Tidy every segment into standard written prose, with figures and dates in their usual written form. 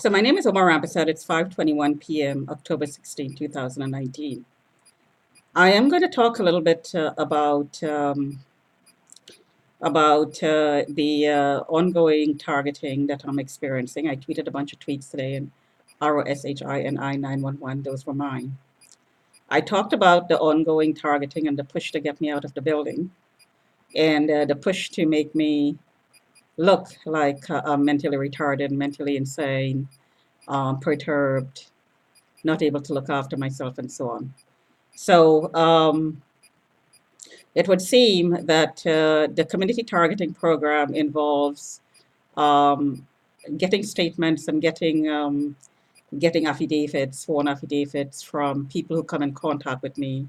So my name is Omar Rampersad. It's 5:21 p.m., October 16, 2019. I am going to talk a little bit about the ongoing targeting that I'm experiencing. I tweeted a bunch of tweets today, and ROSHINI 911, those were mine. I talked about the ongoing targeting and the push to get me out of the building, and the push to make me look like I'm mentally retarded, mentally insane, perturbed, not able to look after myself, and so on. So it would seem that the community targeting program involves um, getting statements and getting affidavits, sworn affidavits from people who come in contact with me,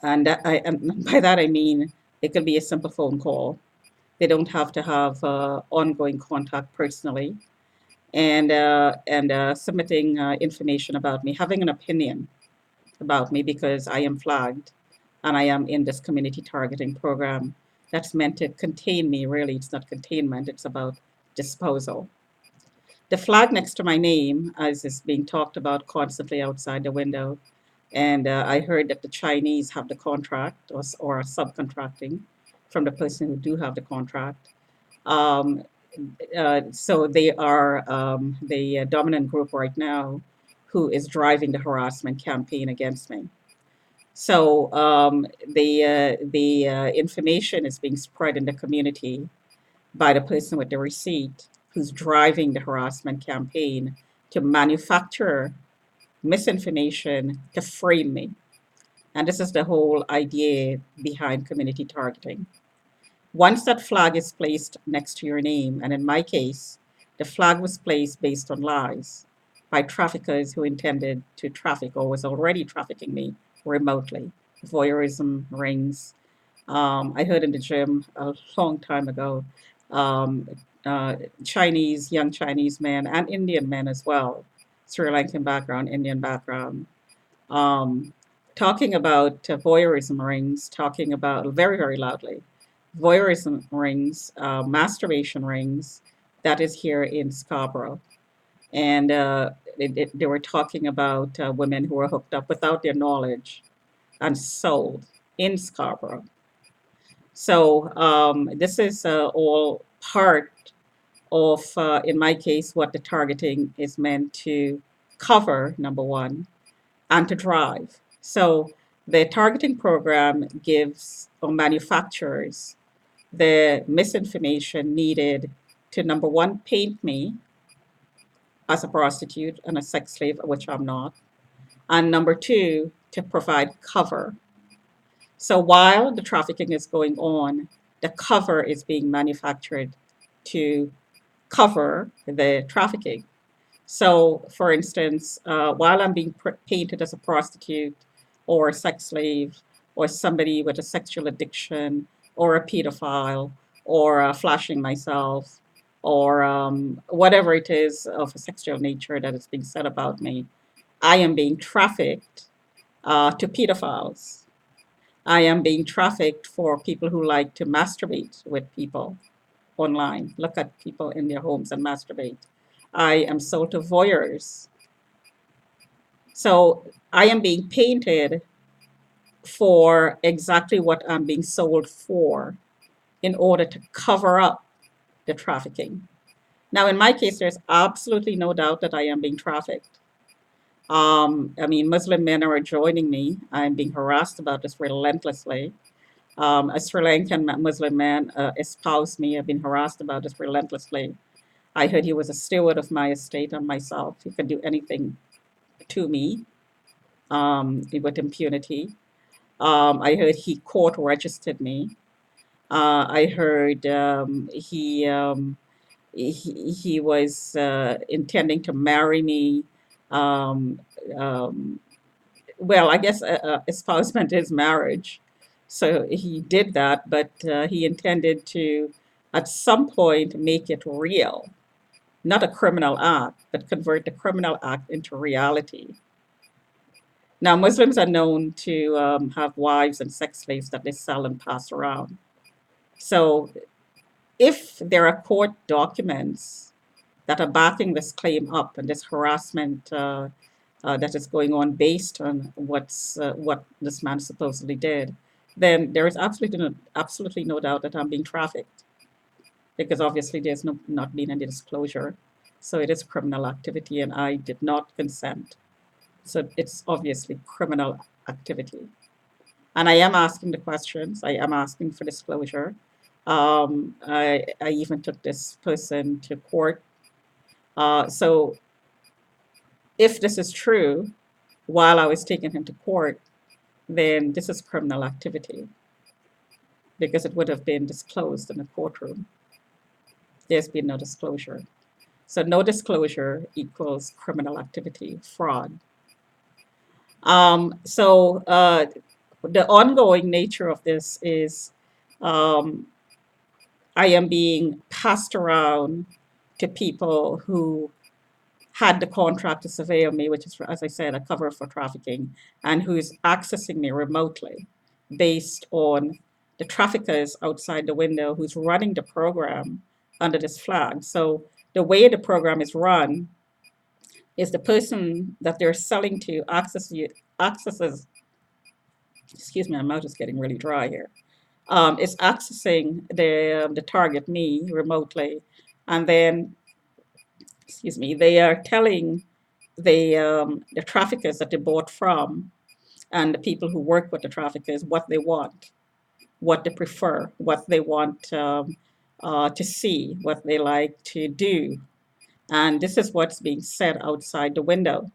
and by that I mean it could be a simple phone call. They don't have to have ongoing contact personally, and submitting information about me, having an opinion about me because I am flagged and I am in this community targeting program that's meant to contain me. Really, it's not containment, it's about disposal. The flag next to my name, as is being talked about constantly outside the window, and I heard that the Chinese have the contract or are subcontracting from the person who do have the contract. Um, so they are the dominant group right now who is driving the harassment campaign against me. So the information is being spread in the community by the person with the receipt who's driving the harassment campaign to manufacture misinformation to frame me. And this is the whole idea behind community targeting. Once that flag is placed next to your name, and in my case, the flag was placed based on lies by traffickers who intended to traffic or was already trafficking me remotely. Voyeurism rings. I heard in the gym a long time ago, um, uh, young Chinese men and Indian men as well, Sri Lankan background, Indian background, um, talking about voyeurism rings, talking about very, very loudly, voyeurism rings, masturbation rings, that is here in Scarborough. And they were talking about women who were hooked up without their knowledge and sold in Scarborough. So this is all part of, in my case, what the targeting is meant to cover, number one, and to drive. So the targeting program gives or manufacturers the misinformation needed to, number one, paint me as a prostitute and a sex slave, which I'm not, and number two, to provide cover. So while the trafficking is going on, the cover is being manufactured to cover the trafficking. So, for instance, while I'm being painted as a prostitute or a sex slave or somebody with a sexual addiction or a pedophile or flashing myself or whatever it is of a sexual nature that is being said about me, I am being trafficked to pedophiles. I am being trafficked for people who like to masturbate with people online, look at people in their homes and masturbate. I am sold to voyeurs. So I am being painted for exactly what I'm being sold for in order to cover up the trafficking. Now, in my case, there's absolutely no doubt that I am being trafficked. I mean, Muslim men are joining me. I'm being harassed about this relentlessly. A Sri Lankan Muslim man espoused me. I've been harassed about this relentlessly. I heard he was a steward of my estate and myself. He could do anything to me with impunity. I heard he court registered me. I heard he was intending to marry me. Um, um, well, I guess espousement is marriage. So he did that, but he intended to, at some point, make it real, not a criminal act, but convert the criminal act into reality. Now, Muslims are known to have wives and sex slaves that they sell and pass around. So, if there are court documents that are backing this claim up and this harassment that is going on based on what this man supposedly did, then there is absolutely no doubt that I'm being trafficked, because obviously there's not been any disclosure. So it is criminal activity, and I did not consent. So it's obviously criminal activity. And I am asking the questions. I am asking for disclosure. I even took this person to court. So if this is true, while I was taking him to court, then this is criminal activity because it would have been disclosed in the courtroom. There's been no disclosure. So no disclosure equals criminal activity, fraud. So the ongoing nature of this is um, I am being passed around to people who had the contract to surveil me, which is, as I said, a cover for trafficking, and who's accessing me remotely based on the traffickers outside the window who's running the program under this flag. So the way the program is run is the person that they're selling to accesses, excuse me, my mouth is getting really dry here, is accessing the target, me, remotely, and then, excuse me, they are telling the traffickers that they bought from and the people who work with the traffickers what they want, what they prefer, what they want to see, what they like to do. And this is what's being said outside the window.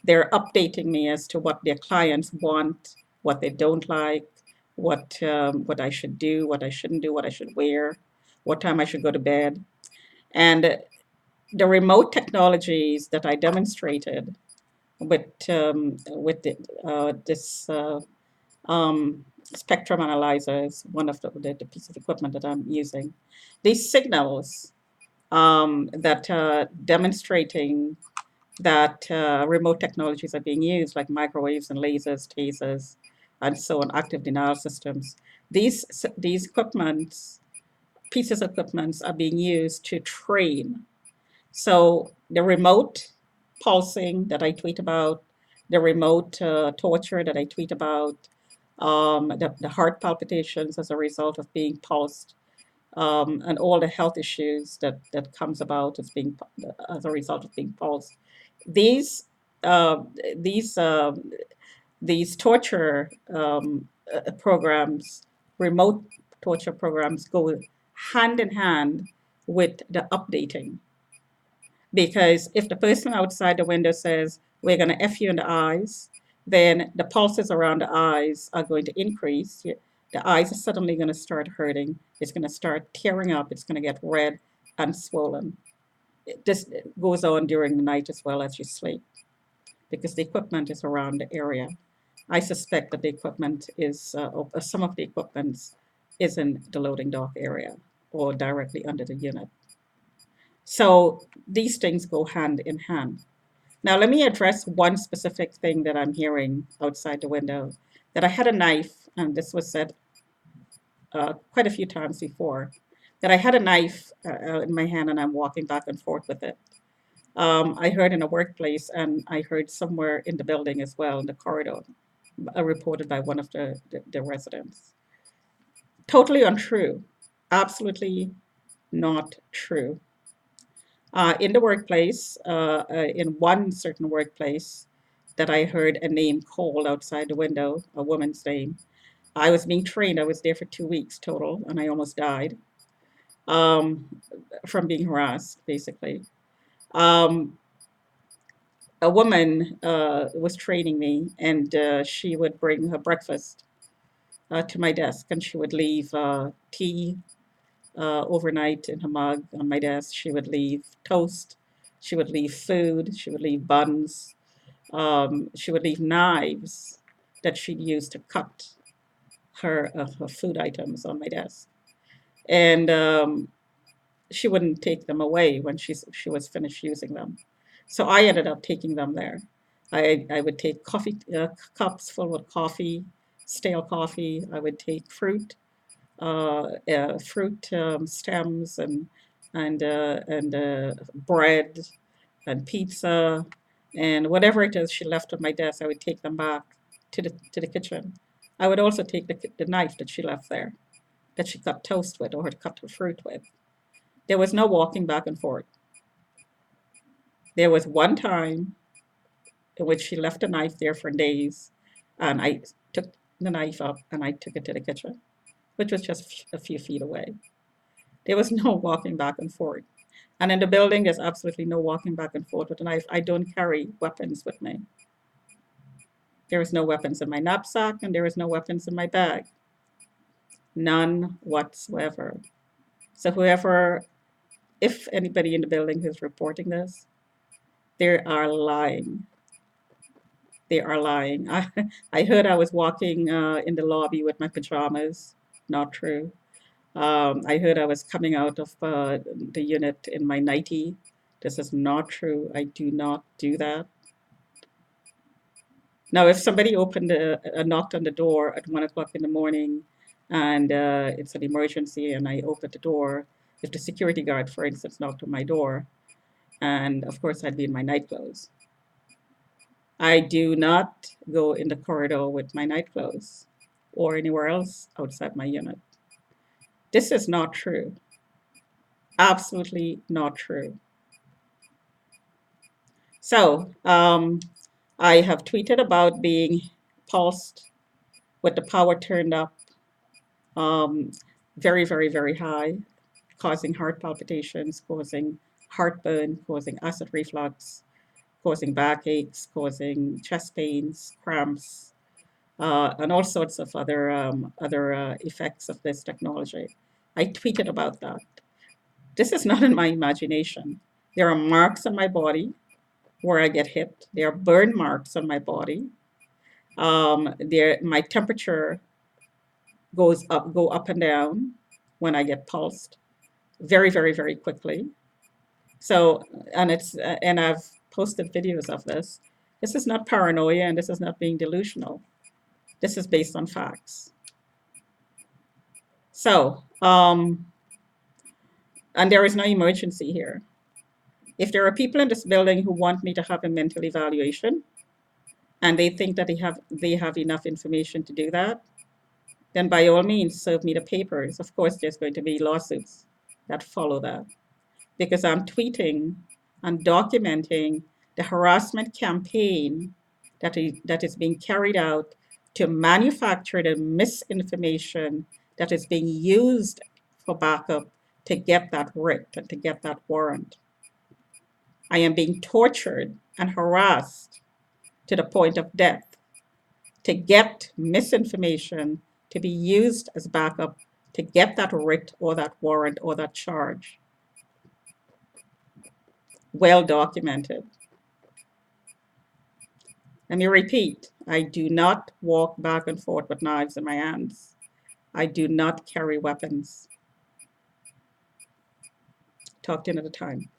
They're updating me as to what their clients want, what they don't like, what I should do, what I shouldn't do, what I should wear, what time I should go to bed. And the remote technologies that I demonstrated with this spectrum analyzer is one of the piece of equipment that I'm using. These signals that demonstrating that remote technologies are being used, like microwaves and lasers, tasers, and so on, active denial systems. These equipments, pieces of equipment, are being used to train. So the remote pulsing that I tweet about, the remote torture that I tweet about, the heart palpitations as a result of being pulsed, and all the health issues that comes about as a result of being pulsed. These uh, these uh, these torture programs, remote torture programs, go hand in hand with the updating. Because if the person outside the window says, we're going to F you in the eyes, then the pulses around the eyes are going to increase. The eyes are suddenly going to start hurting. It's going to start tearing up. It's going to get red and swollen. This goes on during the night as well as you sleep because the equipment is around the area. I suspect that the equipment is, some of the equipment is in the loading dock area or directly under the unit. So these things go hand in hand. Now, let me address one specific thing that I'm hearing outside the window. That I had a knife, and this was said quite a few times before, that I had a knife in my hand and I'm walking back and forth with it. I heard in a workplace, and I heard somewhere in the building as well, in the corridor, reported by one of the residents. Totally untrue. Absolutely not true. In the workplace, in one certain workplace, that I heard a name called outside the window, a woman's name. I was being trained. I was there for 2 weeks total, and I almost died um, from being harassed, basically. Um, a woman was training me, and she would bring her breakfast to my desk, and she would leave tea overnight in her mug on my desk. She would leave toast. She would leave food. She would leave buns. She would leave knives that she'd use to cut her food items on my desk. And she wouldn't take them away when she was finished using them. So I ended up taking them there. I would take coffee cups full of coffee, stale coffee. I would take fruit stems and and bread and pizza and whatever it is she left on my desk, I would take them back to the kitchen. I would also take the knife that she left there, that she cut toast with or had cut her fruit with. There was no walking back and forth. There was one time in which she left the knife there for days, and I took the knife up and I took it to the kitchen, which was just a few feet away. There was no walking back and forth. And in the building, there's absolutely no walking back and forth with a knife. I don't carry weapons with me. There is no weapons in my knapsack, and there is no weapons in my bag. None whatsoever. So whoever, if anybody in the building who's reporting this, they are lying. They are lying. I heard I was walking in the lobby with my pajamas. Not true. I heard I was coming out of the unit in my nightie. This is not true. I do not do that. Now, if somebody knocked on the door at 1 o'clock in the morning and it's an emergency and I open the door, if the security guard, for instance, knocked on my door, and of course I'd be in my night clothes. I do not go in the corridor with my night clothes or anywhere else outside my unit. This is not true. Absolutely not true. So I have tweeted about being pulsed with the power turned up um, very, very, very high, causing heart palpitations, causing heartburn, causing acid reflux, causing backaches, causing chest pains, cramps, and all sorts of other effects of this technology. I tweeted about that. This is not in my imagination. There are marks on my body where I get hit. There are burn marks on my body. My temperature go up and down when I get pulsed very, very, very quickly. So, and I've posted videos of this. This is not paranoia and this is not being delusional. This is based on facts. So, and there is no emergency here. If there are people in this building who want me to have a mental evaluation and they think that they have enough information to do that, then by all means serve me the papers. Of course, there's going to be lawsuits that follow that because I'm tweeting and documenting the harassment campaign that is being carried out to manufacture the misinformation that is being used for backup to get that writ and to get that warrant. I am being tortured and harassed to the point of death to get misinformation to be used as backup to get that writ or that warrant or that charge. Well documented. Let me repeat, I do not walk back and forth with knives in my hands. I do not carry weapons. Talk to you another time.